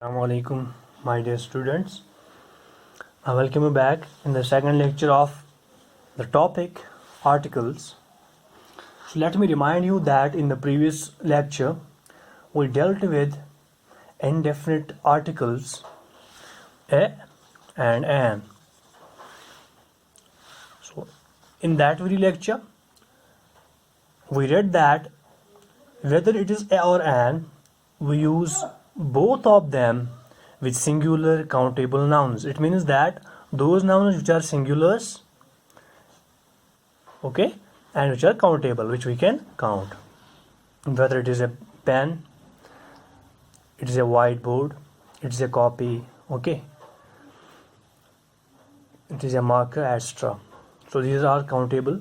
Assalamualaikum, my dear students. I welcome you back in the second lecture of the topic articles. So let me remind you that in the previous lecture we dealt with indefinite articles a and an. So in that very lecture we read that whether it is a or an, we use both of them with singular countable nouns. It means that those nouns which are singulars, okay, and which are countable, which we can count. Whether it is a pen, it is a whiteboard, it is a copy, okay, it is a marker, etc. So these are countable.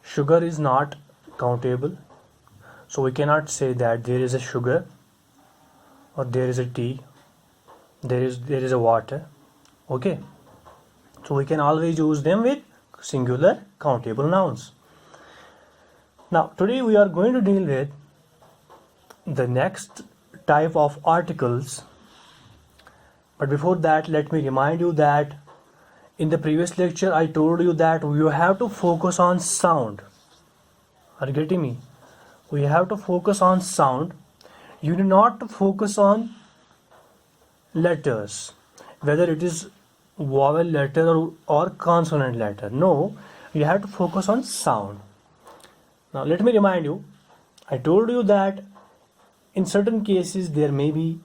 Sugar is not countable. So we cannot say that there is a sugar or there is a tea, there is a water, okay. So we can always use them with singular countable nouns. Now today we are going to deal with the next type of articles, but before that let me remind you that in the previous lecture I told you that you have to focus on sound. Are you getting me? We have to focus on sound. You do not focus on letters, whether it is vowel letter or consonant letter. No, you have to focus on sound. Now let me remind you, I told you that in certain cases there may be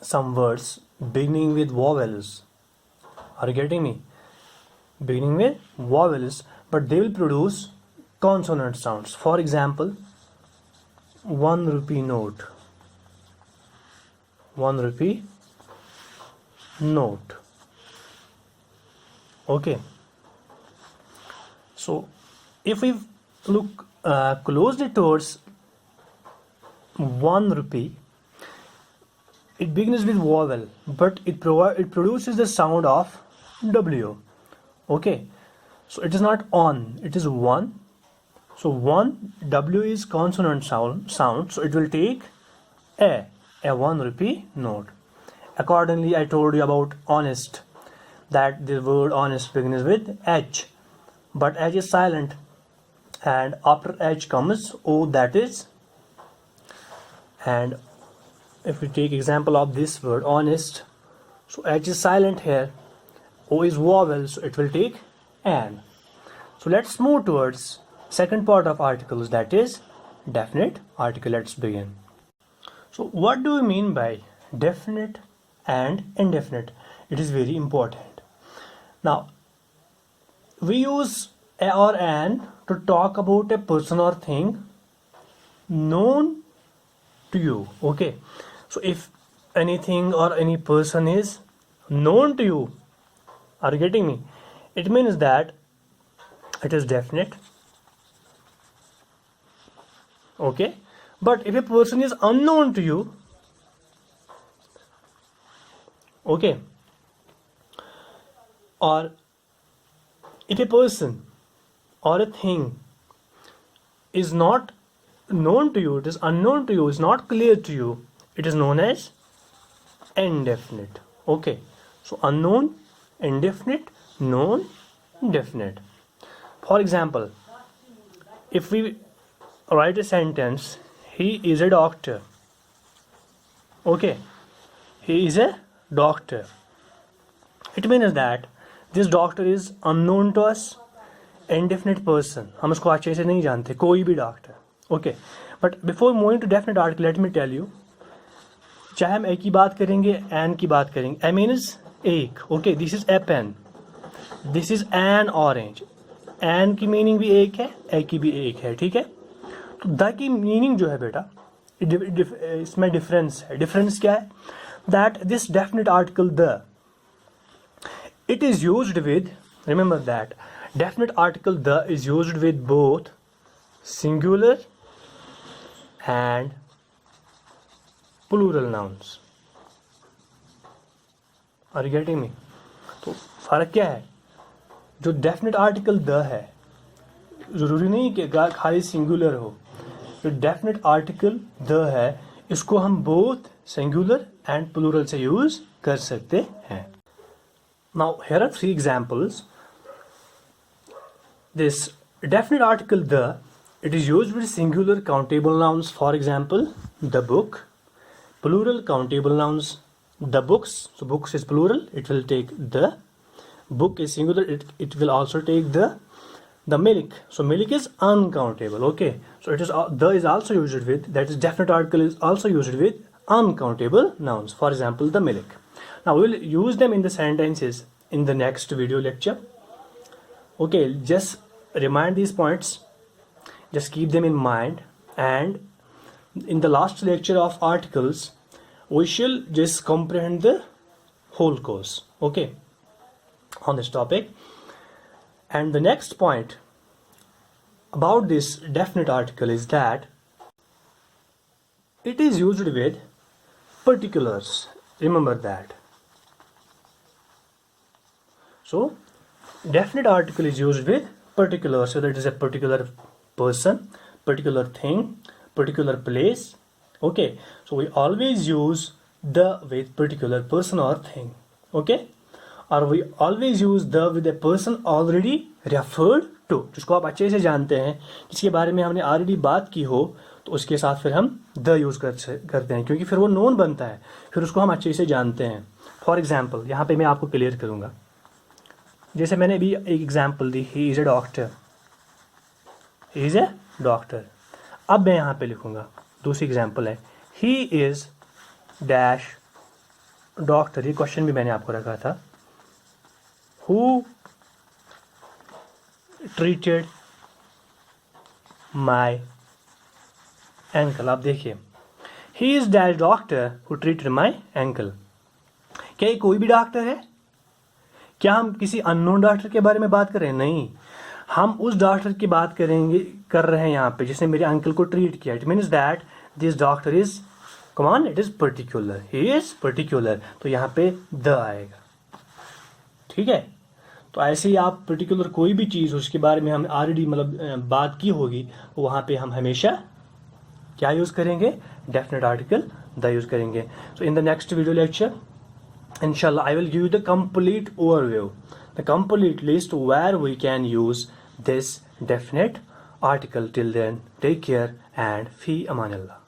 some words beginning with vowels. Are you getting me? Beginning with vowels, but they will produce consonant sounds. For example, 1 rupee note. 1 rupee note. Okay. So if we look closely towards 1 rupee, it begins with vowel, but it produces the sound of W. Okay. So it is not on, it is 1. So 1 W is consonant sound, so it will take a 1 rupee note. Accordingly, I told you about honest, that the word honest begins with H, but H is silent, and after H comes O, that is. And if we take example of this word honest, so H is silent here, O is vowel, so it will take an. So let's move towards second part of articles, that is definite article. Let's begin. So what do we mean by definite and indefinite? It is very important. Now we use a or an to talk about a person or thing known to you, okay. So if anything or any person is known to you, are you getting me? It means that it is definite, okay. But if a person is unknown to you, okay, or if a person or a thing is not known to you, it is unknown to you, is not clear to you, it is known as indefinite, okay. So unknown, indefinite, known, definite. For example, if we write a sentence, he is a doctor, okay, he is a doctor, it means that this doctor is unknown to us, indefinite person, हम उसको अच्छे से नहीं जानते, कोई भी doctor, okay. But before moving to definite article, let me tell you, चाहे हम ए की बात करेंगे, एन की बात करेंगे, ए मीन्स एक, okay, this is a pen, this is an orange, an की मीनिंग भी एक है, ए की भी एक है, ठीक है. तो द की मीनिंग जो है बेटा, इसमें डिफरेंस है. डिफरेंस क्या है? That this definite article the, it is used with, remember that definite article the is used with both singular and plural nouns. Are you getting me? तो फर्क क्या है? जो डेफिनेट आर्टिकल द है, जरूरी नहीं कि खाली सिंगुलर हो. जो डेफिनेट आर्टिकल द है, इसको हम बोथ सिंगुलर एंड प्लूरल से यूज कर सकते हैं. Now here are 3 examples. This definite article the, it is used with singular countable nouns, for example the book. Plural countable nouns, the books, so books is plural, it will take the. Book is singular, it will also take the. The milk, so milk is uncountable. Okay, so it is the is also used with, that is definite article is also used with uncountable nouns, for example the milk. Now we will use them in the sentences in the next video lecture. Okay, just remind these points, just keep them in mind, and in the last lecture of articles we shall just comprehend the whole course, okay, on this topic. And the next point about this definite article is that it is used with particulars. Remember that. So definite article is used with particular, so that it is a particular person, particular thing, particular place. Okay, so we always use the with particular person or thing. Okay, or we always use the with a person already referred to, जिसको आप अच्छे से जानते हैं, जिसके बारे में हमने ऑलरेडी बात की हो, तो उसके साथ फिर हम द यूज करते हैं, क्योंकि फिर वो नोन बनता है, फिर उसको हम अच्छे से जानते हैं. फॉर एग्जाम्पल यहाँ पे मैं आपको क्लियर करूँगा. जैसे मैंने अभी एक example the, he is a doctor, he is a doctor. अब मैं यहाँ पे लिखूँगा दूसरी एग्जाम्पल है, ही इज़ डैश डॉक्टर. ये क्वेश्चन भी मैंने आपको रखा था. Who treated my ankle. आप देखिए, he is dash doctor who treated my ankle. क्या ये कोई भी डॉक्टर है? क्या हम किसी अननोन डॉक्टर के बारे में बात कर रहे हैं? नहीं, हम उस डॉक्टर की बात कर रहे हैं यहाँ पे जिसने मेरे अंकल को ट्रीट किया. It means that this doctor is, come on, it is particular, he is particular. तो यहाँ पे द आएगा. ठीक है, तो ऐसे ही आप पर्टिकुलर कोई भी चीज़ उसके बारे में हम ऑलरेडी मतलब बात की होगी, तो वहाँ पे हम हमेशा क्या यूज़ करेंगे? डेफिनेट आर्टिकल द यूज़ करेंगे. So in the next video lecture inshallah I will give you the complete overview, the complete list where we can use this definite article. Till then, take care and fi amanillah.